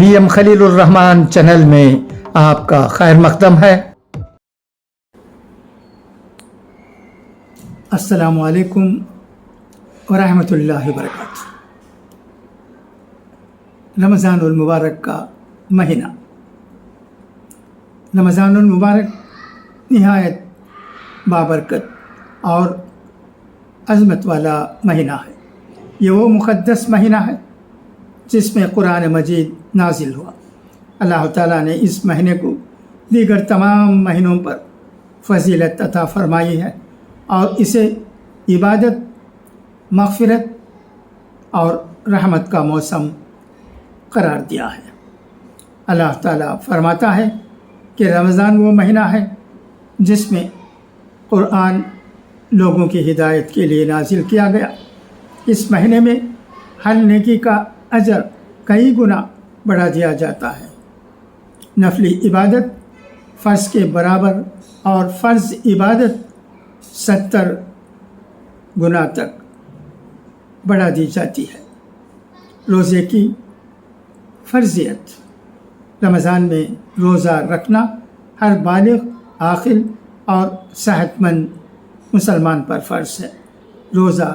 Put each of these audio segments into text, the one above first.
VM خلیل الرحمان channel میں آپ کا خیر مقدم ہے۔ السلام علیکم ورحمۃ اللہ وبرکاتہ۔ رمضان المبارک کا مہینہ، رمضان المبارک نہایت بابرکت اور عظمت والا مہینہ ہے۔ یہ وہ مقدس مہینہ ہے جس میں قرآن مجید نازل ہوا۔ اللہ تعالیٰ نے اس مہینے کو دیگر تمام مہینوں پر فضیلت عطا فرمائی ہے اور اسے عبادت، مغفرت اور رحمت کا موسم قرار دیا ہے۔ اللہ تعالیٰ فرماتا ہے کہ رمضان وہ مہینہ ہے جس میں قرآن لوگوں کی ہدایت کے لیے نازل کیا گیا۔ اس مہینے میں ہر نیکی کا اجر کئی گنا بڑھا دیا جاتا ہے۔ نفلی عبادت فرض کے برابر اور فرض عبادت 70 گنا تک بڑھا دی جاتی ہے۔ روزے کی فرضیت، رمضان میں روزہ رکھنا ہر بالغ، عاقل اور صحت مند مسلمان پر فرض ہے۔ روزہ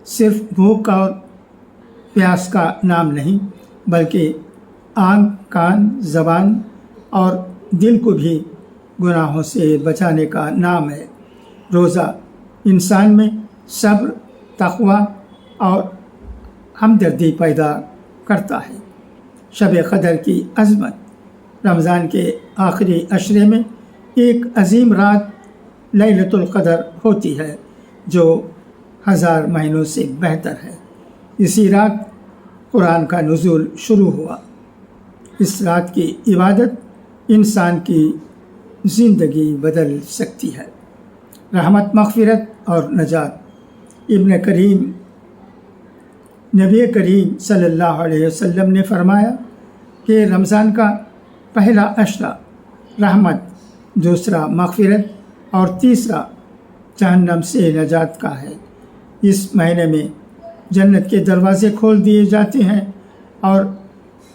صرف بھوک اور پیاس کا نام نہیں، بلکہ آنکھ، کان، زبان اور دل کو بھی گناہوں سے بچانے کا نام ہے۔ روزہ انسان میں صبر، تقوی اور ہمدردی پیدا کرتا ہے۔ شب قدر کی عظمت، رمضان کے آخری عشرے میں ایک عظیم رات لیلۃ القدر ہوتی ہے جو 1000 مہینوں سے بہتر ہے۔ اسی رات قرآن کا نزول شروع ہوا۔ اس رات کی عبادت انسان کی زندگی بدل سکتی ہے۔ رحمت، مغفرت اور نجات۔ نبی کریم صلی اللہ علیہ وسلم نے فرمایا کہ رمضان کا پہلا عشرہ رحمت، دوسرا مغفرت اور تیسرا جہنم سے نجات کا ہے۔ اس مہینے میں جنت کے دروازے کھول دیے جاتے ہیں اور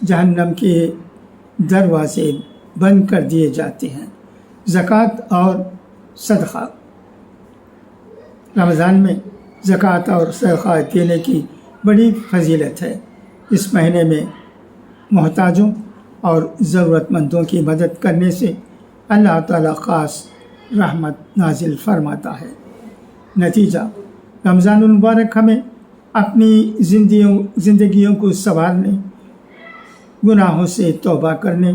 جہنم کے دروازے بند کر دیے جاتے ہیں۔ زکوٰۃ اور صدقہ۔ رمضان میں زکوٰۃ اور صدقہ دینے کی بڑی فضیلت ہے۔ اس مہینے میں محتاجوں اور ضرورت مندوں کی مدد کرنے سے اللہ تعالیٰ خاص رحمت نازل فرماتا ہے۔ نتیجہ، رمضان المبارک ہمیں اپنی زندگیوں کو سنوارنے، گناہوں سے توبہ کرنے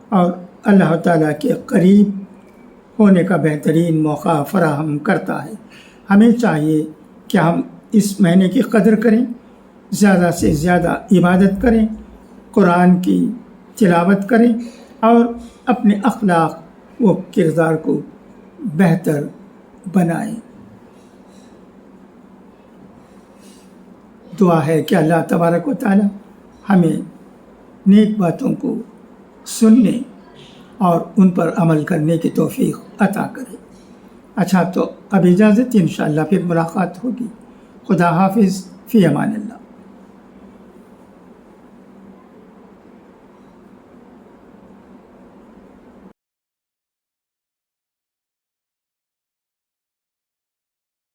اور اللہ تعالیٰ کے قریب ہونے کا بہترین موقع فراہم کرتا ہے۔ ہمیں چاہیے کہ ہم اس مہینے کی قدر کریں، زیادہ سے زیادہ عبادت کریں، قرآن کی تلاوت کریں اور اپنے اخلاق و کردار کو بہتر بنائیں۔ دعا ہے کہ اللہ تبارک و تعالی ہمیں نیک باتوں کو سننے اور ان پر عمل کرنے کی توفیق عطا کرے۔ اچھا، تو اب اجازت، انشاءاللہ پھر ملاقات ہوگی۔ خدا حافظ، فی امان اللہ۔